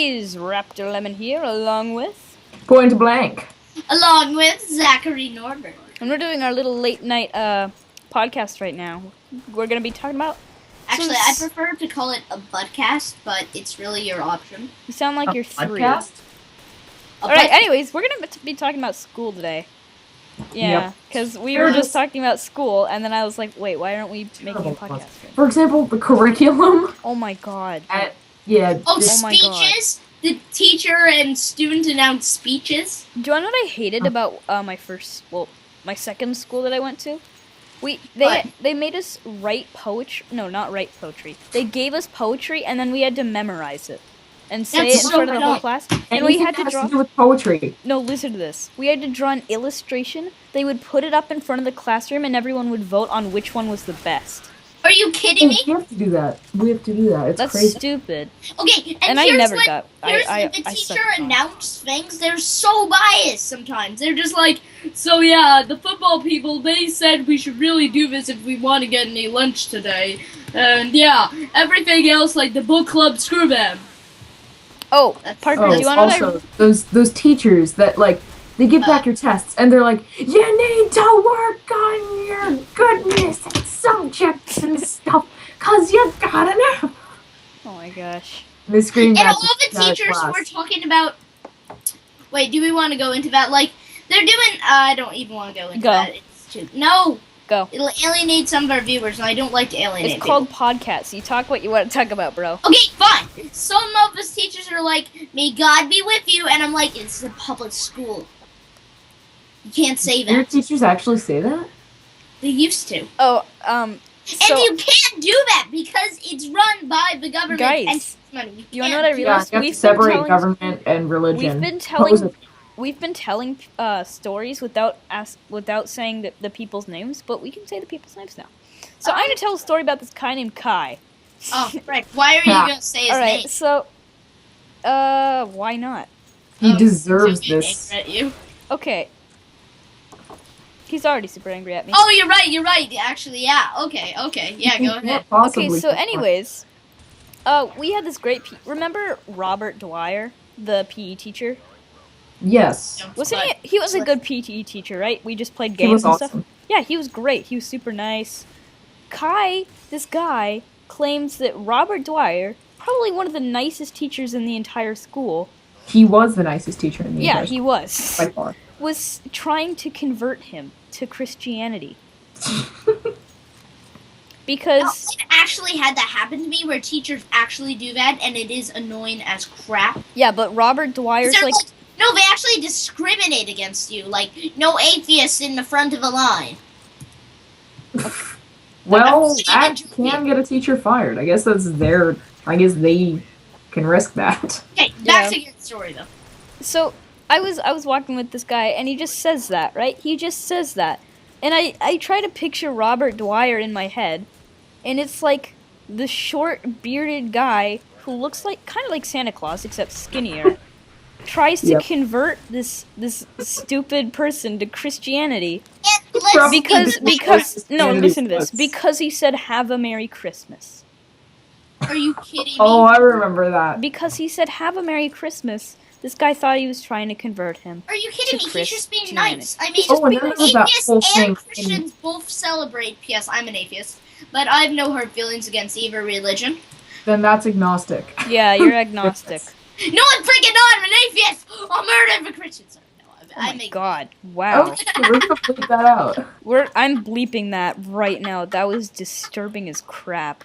guys, Raptor Lemon here, along with... Point blank. Along with Zachary Norbert. And we're doing our little late night podcast right now. We're going to be talking about... Actually, I prefer to call it a budcast, but it's really your option. You sound like you're three. Podcast? Alright, anyways, we're going to be talking about school today. Yeah, because we were just talking about school, and then I was like, wait, why aren't we making a podcast? For example, the curriculum. Oh my god. Speeches? The teacher and student announced speeches. Do you know what I hated about my second school that I went to? They made us write poetry. No, not write poetry. They gave us poetry, and then we had to memorize it and say it in front of the whole class. And we had to draw. To do with poetry. No, listen to this. We had to draw an illustration. They would put it up in front of the classroom, and everyone would vote on which one was the best. Are you kidding me? We have to do that. It's That's crazy. stupid. Okay, and I never got. The teacher announced things. They're so biased sometimes. They're just like, so yeah, the football people, they said we should really do this if we want to get any lunch today. And yeah, everything else, like the book club, screw them. Oh, Parker, do you want to know? Those teachers that, like, they give back your tests, and they're like, you need to work on your goodness and subjects and stuff, because you gotta know. Oh my gosh. They scream and all the teachers were talking about... Wait, do we want to go into that? Like, they're doing... I don't even want to go into that. No! Go. It'll alienate some of our viewers, and I don't like to alienate It's called podcasts. You talk what you want to talk about, bro. Okay, fine. Some of us teachers are like, may God be with you, and I'm like, it's a public school. You can't say that. Your teachers actually say that? They used to. Oh, and you can't do that because it's run by the government. Guys, and you know what I realized? Yeah, you have to separate government and religion. We've been telling stories without saying the people's names, but we can say the people's names now. So I'm gonna tell a story about this guy named Kai. Oh, right. Why are you gonna say his name? Alright, so why not? He deserves this. At you. Okay. He's already super angry at me. Oh, you're right. Actually, yeah. Okay. Yeah, go ahead. Okay, so anyways, we had this great remember Robert Dwyer, the PE teacher? Yes. He was a good PE teacher, right? We just played games and stuff. Yeah, he was great. He was super nice. Kai, this guy, claims that Robert Dwyer, probably one of the nicest teachers in the entire school. He was the nicest teacher in the entire school. Yeah, he was. By far. Was trying to convert him to Christianity. Because... I've actually had that happen to me where teachers actually do that, and it is annoying as crap. Yeah, but Robert Dwyer's like... No, they actually discriminate against you. Like, no atheists in the front of the line. Well, that can get a teacher fired. I guess that's their... I guess they can risk that. Okay, back to your story, though. So, I was walking with this guy, and he just says that, right? He just says that. And I try to picture Robert Dwyer in my head, and it's like the short, bearded guy who looks like kind of like Santa Claus, except skinnier. Tries to convert this stupid person to Christianity because listen to this, because he said have a Merry Christmas. Are you kidding me? Oh, I remember that. Because he said have a Merry Christmas, this guy thought he was trying to convert him. Are you kidding me? He's just being nice. I mean, atheists and Christians both celebrate. P.S. I'm an atheist, but I have no hard feelings against either religion. Then that's agnostic. Yeah, you're agnostic. No, I'm freaking not. I'm an atheist. I'm murdered for Christians. Oh my god! Wow. Okay, we're gonna bleep that out. I'm bleeping that right now. That was disturbing as crap.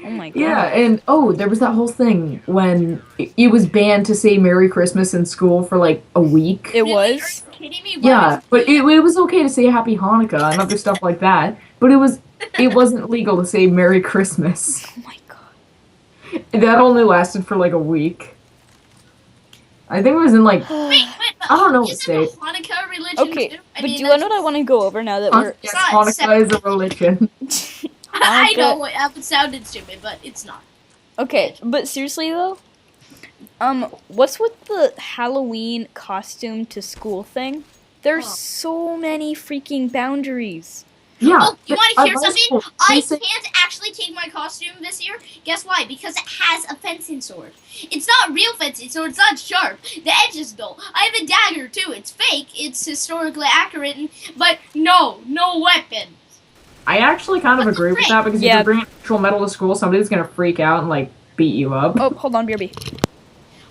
Oh my god. Yeah, and there was that whole thing when it was banned to say Merry Christmas in school for like a week. It was? Are you kidding me? Yeah, but it was okay to say Happy Hanukkah and other stuff like that. But it wasn't legal to say Merry Christmas. Oh my god. That only lasted for like a week. I think it was in like I don't know what state. Hanukkah religion okay, too? but do you know what I want to go over now that we're... Yes, Hanukkah is a religion. I know, it sounded stupid, but it's not. Okay, but seriously though, what's with the Halloween costume to school thing? There's so many freaking boundaries. Yeah. Oh, you want to hear something? I can't actually definitely take my costume this year. Guess why? Because it has a fencing sword. It's not real fencing sword. It's not sharp. The edge is dull. I have a dagger too. It's fake. It's historically accurate, but no weapon. I actually kind of agree with that because if Yeah. you bring actual metal to school, somebody's gonna freak out and like beat you up. Oh, hold on, BRB.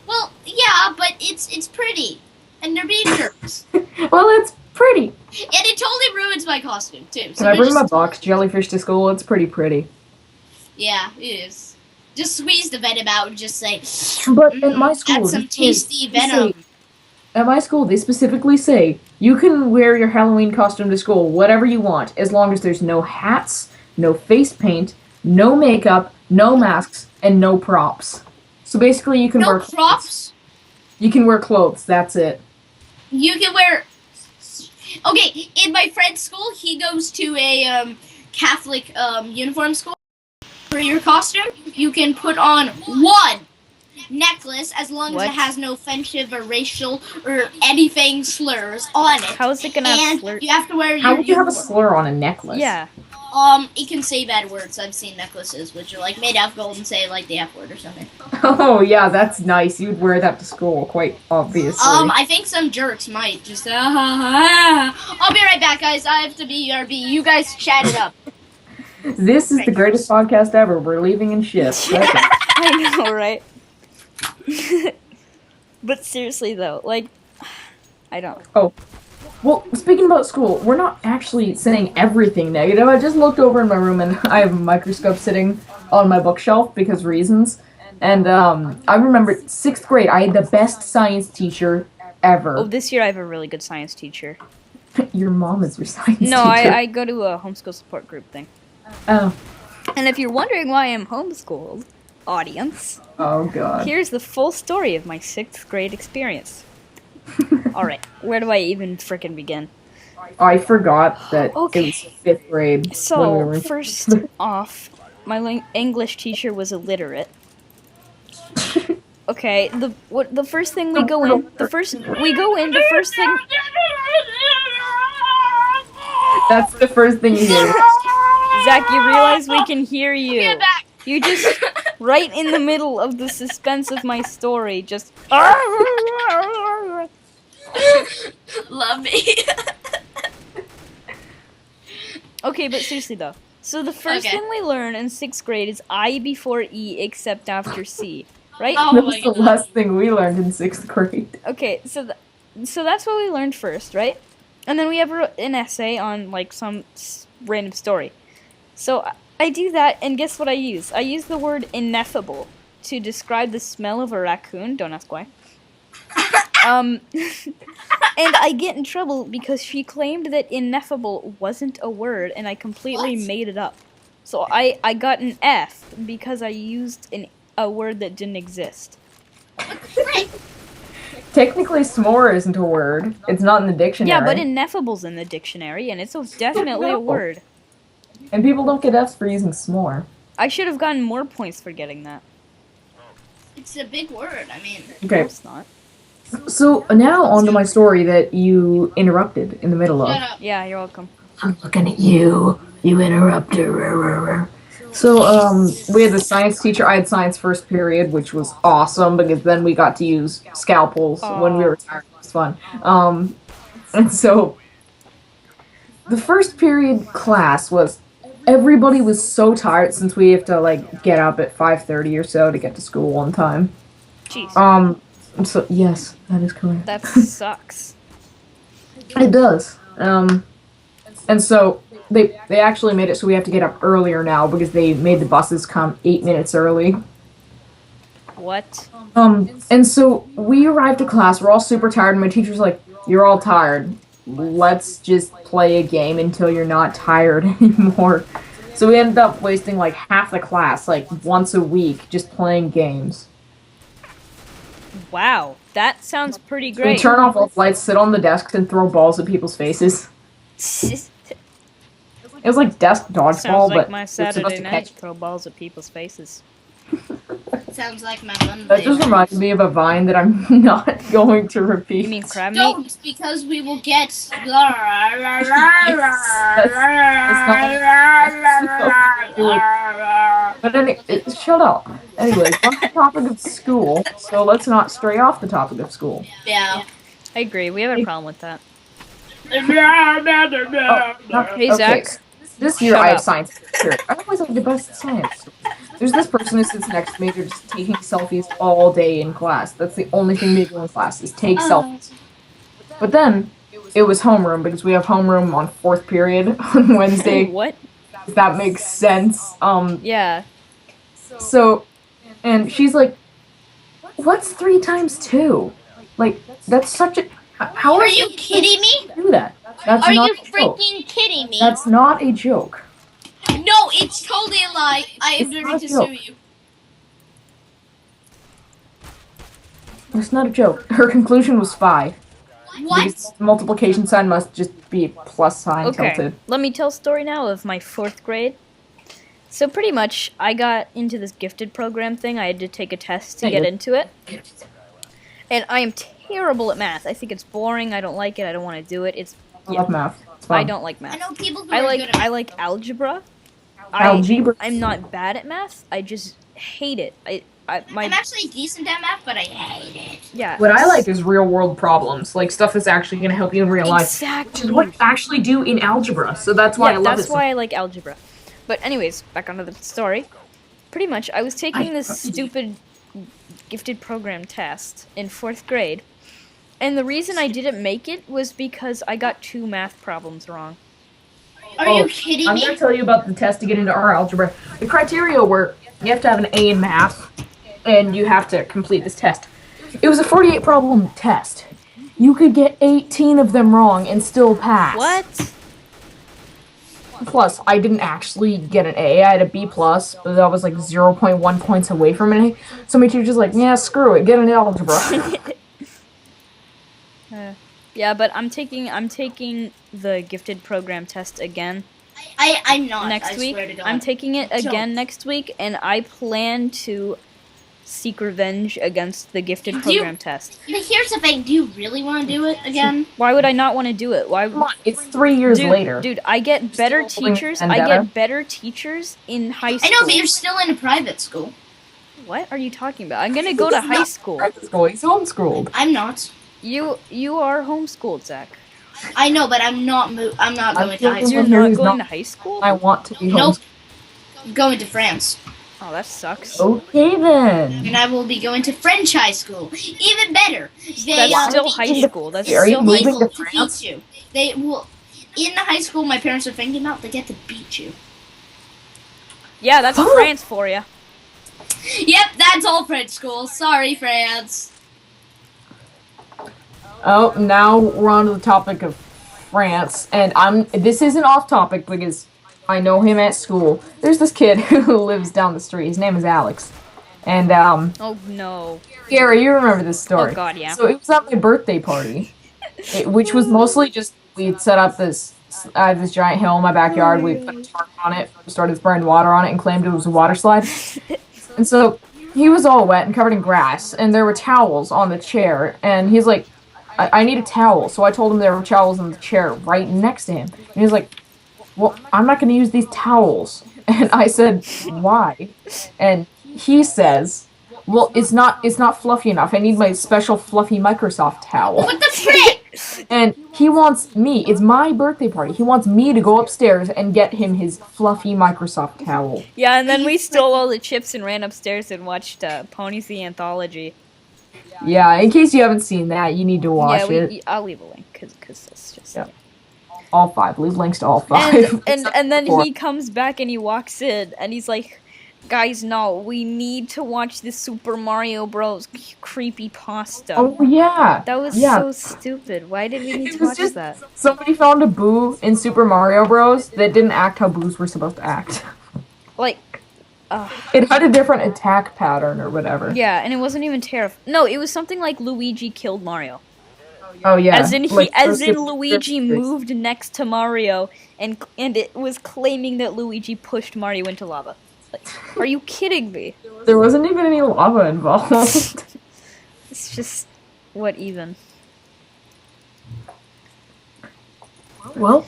Well, yeah, but it's pretty, and they're being jerks, and Well, it's pretty. it totally ruins my costume too. So Can I bring just, my box jellyfish to school? It's pretty pretty. Yeah, it is. Just squeeze the venom out and just say, But at my school, that's some they tasty say- venom. At my school, they specifically say you can wear your Halloween costume to school, whatever you want, as long as there's no hats, no face paint, no makeup, no masks, and no props. So basically, you can No wear props. You can wear clothes. That's it. You can wear. Okay, in my friend's school, he goes to a Catholic uniform school. For your costume, you can put on one necklace as long as What? it has no offensive or racial or anything slurs on it. How is it gonna have And flirt? you have to wear How your would you have a uniform. slur on a necklace? Yeah. It can say bad words. I've seen necklaces which are like made out of gold and say like the F word or something. Oh yeah, that's nice. You'd wear that to school, quite obviously. I think some jerks might just. I'll be right back, guys. I have to be RB. You guys chat it up. This is the greatest podcast ever. We're leaving in shifts. That's it. I know, right? But seriously though, like, I don't. Well, speaking about school, we're not actually saying everything negative. I just looked over in my room and I have a microscope sitting on my bookshelf because reasons. And I remember 6th grade, I had the best science teacher ever. Oh, this year I have a really good science teacher. Your mom is your science No, teacher. I go to a homeschool support group thing. Oh. And if you're wondering why I'm homeschooled, audience, Oh god. here's the full story of my 6th grade experience. Alright, where do I even frickin' begin? I forgot that Okay. it was 5th grade. when we So, were in- first off, my English teacher was illiterate. Okay, the first thing we go in, the first thing, That's the first thing you hear. Zach, you realize we can hear you. Get back. You just, right in the middle of the suspense of my story, just. Love me. Okay, but seriously though. So the first Okay. thing we learn in 6th grade is I before E except after C, right? Oh That my was the god. last thing we learned in 6th grade. Okay, so that's what we learned first, right? And then we have an essay on like some random story. So I do that, and guess what I use? I use the word ineffable to describe the smell of a raccoon. Don't ask why. And I get in trouble because she claimed that ineffable wasn't a word, and I completely What? made it up. So I got an F because I used a word that didn't exist. Frick. Technically, s'more isn't a word. It's not in the dictionary. Yeah, but ineffable's in the dictionary, and it's definitely a No. word. And people don't get F's for using s'more. I should have gotten more points for getting that. It's a big word. I mean, No, Okay, it's not. so now on to my story that you interrupted in the middle of. shut up. Yeah, you're welcome. I'm looking at you. You interrupted. So, we had the science teacher. I had science first period, which was awesome because then we got to use scalpels when we were tired. It was fun. And so the first period class was everybody was so tired since we have to like get up at 5:30 or so to get to school on time. Jeez, So yes, that is correct. that sucks. It does. And so they actually made it so we have to get up earlier now because they made the buses come 8 minutes early. What? And so we arrived to class, we're all super tired, and my teacher's like, "You're all tired. Let's just play a game until you're not tired anymore." So we ended up wasting like half the class, like once a week, just playing games. Wow, that sounds pretty We great. turn off all the lights, sit on the desks, and throw balls at people's faces. It was like desk dodgeball, Sounds like but my you're supposed Saturday to night. catch. Throw balls at people's faces. Sounds like my Monday. That just reminded me of a vine that I'm not going to repeat. You mean crab meat? Don't, because we will get. But shut up. Anyway, on the topic of school, so let's not stray off the topic of school. Yeah. I agree. We have a problem with that. Hey, Okay, Zach. This year Shut I have up. science period. I always have the best science. There's this person who sits next to me. They're just taking selfies all day in class. That's the only thing they do in class is take selfies. But then it was homeroom because we have homeroom on 4th period on Wednesday. What? If that makes sense. Yeah. So, and she's like, "What's 3 times 2? Like, that's such a. How Are you kidding me? do that? That's Are not you a joke. freaking kidding me? That's not a joke. No, it's totally a lie. I am It's going not to a joke. sue you. It's not a joke. Her conclusion was 5. What? Because the multiplication sign must just be plus sign Okay. tilted. Let me tell a story now of my 4th grade. So pretty much, I got into this gifted program thing. I had to take a test to Yeah, get you- into it. And I am terrible at math. I think it's boring. I don't like it. I don't want to do it. I love math. It's fun. I don't like I math. know people who I are like good at I like algebra. Algebra. I'm not bad at math. I just hate it. I'm actually decent at math, but I hate it. Yeah. What I like is real world problems, like stuff that's actually going to help you in real life. Which Exactly. is what you actually do in algebra, so that's why I Yeah, love that's it. why I like algebra. But anyways, back onto the story. Pretty much, I was taking this stupid gifted program test in 4th grade. And the reason I didn't make it was because I got 2 math problems wrong. Are you kidding I'm me? going to tell you about the test to get into our algebra. The criteria were you have to have an A in math, and you have to complete this test. It was a 48 problem test. You could get 18 of them wrong and still pass. What? Plus, I didn't actually get an A. I had a B plus, but that was like 0.1 points away from an A. So my teacher's like, yeah, screw it, get an algebra. Yeah, but I'm taking the gifted program test again I'm not. next I week. Swear to God. I'm taking it again next week, and I plan to seek revenge against the gifted Do you- program test. But here's the thing. Do you really want to do it again? Why would I not want to do it? Why? Come on, it's 3 years later. Dude, I get better Still holding teachers. I vendetta? get better teachers in high I school. know, but you're still in a private school. What are you talking about? I'm gonna go to high school. Private school, he's homeschooled. I'm not. You are homeschooled, Zach. I know, but I'm not. I'm not I'm going to high thinking You're school. Here not he's going not- to high school? I want to be Nope. homeschooled. I'm going to France, Oh, that sucks. Okay then. and I will be going to French high school. Even better. They That's are still teaching- high school. That's Are you still They high moving will to teach France? you. They will. In the high school my parents are thinking about, they get to beat you. Yeah, that's France for you. Yep, that's all French school. Sorry, France. Oh, now we're on to the topic of France, and this isn't off topic because I know him at school. There's this kid who lives down the street. His name is Alex. And, Oh no. Gary, you remember this story. Oh, God, yeah. So it was at my birthday party, which was mostly just, we'd set up I have this giant hill in my backyard. We put a tarp on it, started spraying water on it, and claimed it was a water slide. And so he was all wet and covered in grass, and there were towels on the chair, and he's like, I need a towel. So I told him there were towels in the chair right next to him. And he was like, well, I'm not going to use these towels. And I said, why? And he says, well, it's not fluffy enough. I need my special fluffy Microsoft towel. What the frick? And he wants me, it's my birthday party, he wants me to go upstairs and get him his fluffy Microsoft towel. Yeah, and then we stole all the chips and ran upstairs and watched Ponies the Anthology. Yeah, in case you haven't seen that, you need to watch Yeah, it. I'll leave a link because it's just. Yeah. All 5. Leave links to all 5. And then Four. he comes back and he walks in and he's like, guys, no, we need to watch the Super Mario Bros. Creepy pasta. Oh, yeah. That was yeah. so stupid. Why did we need It to was watch just- that? Somebody found a boo in Super Mario Bros. that didn't act how boos were supposed to act. Like, It had a different attack pattern or whatever. yeah, and it wasn't even terrifying. No, it was something like Luigi killed Mario. Oh, yeah. As in Like, Luigi moved next to Mario and it was claiming that Luigi pushed Mario into lava. Like, are you kidding me? There wasn't even any lava involved. It's just, what even? Well,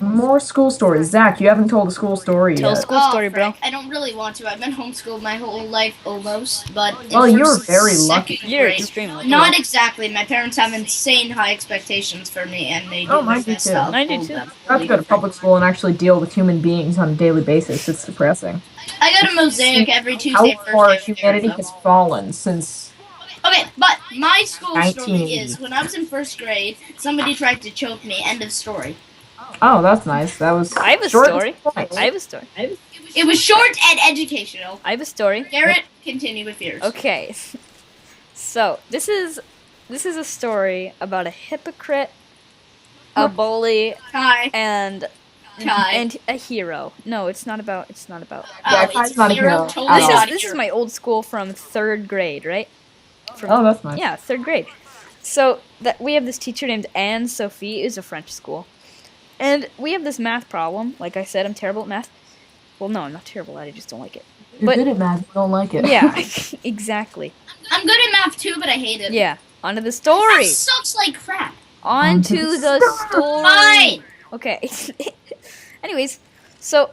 more school stories. Zach, you haven't told a school story Tell a yet. school story, bro. Frank, I don't really want to. I've been homeschooled my whole life almost, but Well, in you're first and very lucky. second You're grade- extremely Not exactly. My parents have insane high expectations for me, and they do Oh, mine their do best too. to Mine do uphold too. them. I have to go to public school and actually deal with human beings on a daily basis. It's depressing. I go to Mosaic every How Tuesday, far Thursday. humanity has fallen since. Okay, but my school story 1980. is when I was in first grade, somebody tried to choke me. End of story. Oh, that's nice. That was. I have a short story. and to the point. I have a story. It was short and educational. I have a story. Garrett, continue with yours. Okay. So, this is a story about a hypocrite, a bully, Hi. and Kai. a hero. No, it's not about. Yeah, Oh, Kai's it's not a hero, hero totally at This all. not is a this is hero. my old school from 3rd grade, right? Oh, that's nice. Yeah, 3rd grade. So that we have this teacher named Anne Sophie. It was a French school, and we have this math problem. Like I said, I'm terrible at math. Well, no, I'm not terrible at it. I just don't like it. You're But- good at math. You don't like it. Yeah, exactly. I'm good at math too, but I hate it. Yeah. Onto the story. Math sucks like crap. Onto Onto the the story. Fine. Okay. Anyways, so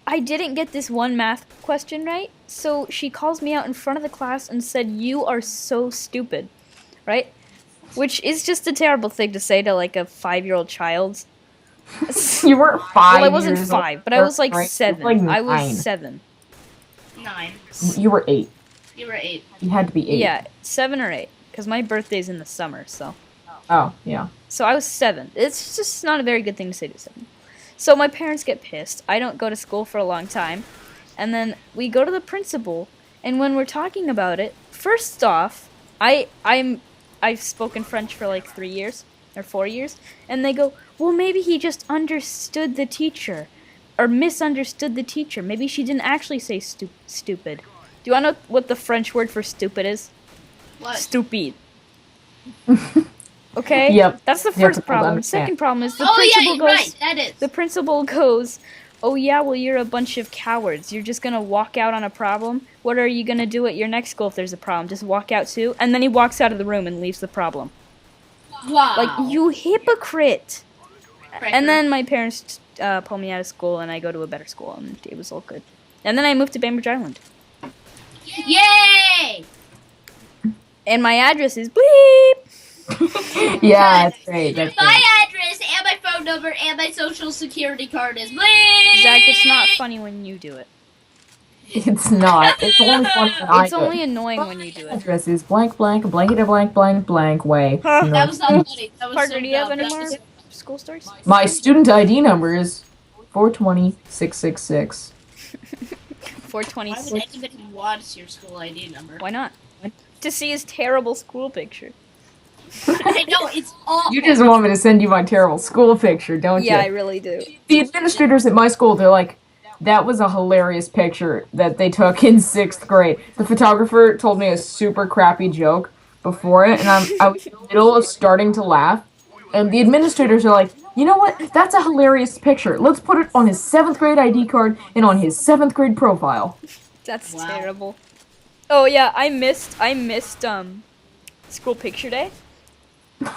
I didn't get this one math question right, so she calls me out in front of the class and said, "You are so stupid," right? Which is just a terrible thing to say to like a 5-year-old child. You weren't 5. Well, I wasn't years 5, old, but I was like right? 7. You were, like, I was 9. 7. 9. You were 8. You were 8. You had to be 8. Yeah, 7 or 8, because my birthday's in the summer, so. Oh, yeah. So I was 7. It's just not a very good thing to say to 7. So my parents get pissed. I don't go to school for a long time. And then we go to the principal, and when we're talking about it, first off, I've spoken French for like 3 years or 4 years, and they go, "Well, maybe he just understood the teacher or misunderstood the teacher. Maybe she didn't actually say stupid." Do you want to know what the French word for stupid is? What? Stupid. Okay? Yep. That's the You have first to problem. understand. Second problem is the Oh yeah, principal you're goes. right. That is. The principal goes, "Oh yeah, well you're a bunch of cowards. You're just gonna walk out on a problem. What are you gonna do at your next school if there's a problem? Just walk out too?" And then he walks out of the room and leaves the problem. Wow. Like, you hypocrite. Franker. And then my parents pull me out of school and I go to a better school and it was all good. And then I moved to Bainbridge Island. Yay! And my address is bleep. Yeah, that's great. That's My great. address and my phone number and my social security card is bling. Zach, it's not funny when you do it. It's not. It's only funny when I It's do only it. annoying when you do it. Address is blank blank blankety blank blank blank way. That was not funny. That was Partner, so do you have dumb. any That more was- school stories? My student ID number is 420-666. 420. Why would anybody want your school ID number? Why not? To see his terrible school picture. I know, it's awful. You just want me to send you my terrible school picture, don't Yeah, I you? really do. The administrators at my school, they're like, that was a hilarious picture that they took in 6th grade. The photographer told me a super crappy joke before it, and I was in the middle of starting to laugh. And the administrators are like, "You know what? That's a hilarious picture. Let's put it on his 7th grade ID card and on his 7th grade profile." That's Wow. terrible. Oh yeah, I missed school picture day.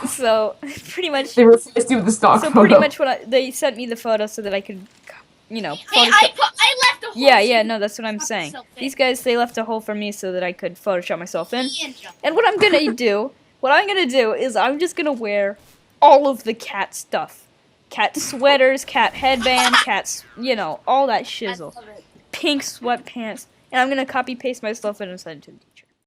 So pretty much They replaced you with the stock so photo. pretty much they sent me the photo so that I could Hey, Photoshop. I left a hole. Yeah, no, that's what I'm Photoshop saying. myself in. These guys, they left a hole for me so that I could Photoshop myself in. Me and John. And what I'm gonna do is I'm just gonna wear all of the cat stuff. Cat sweaters, cat headband, all that I shizzle. love it. Pink sweatpants. And I'm gonna copy paste myself in and send it to you.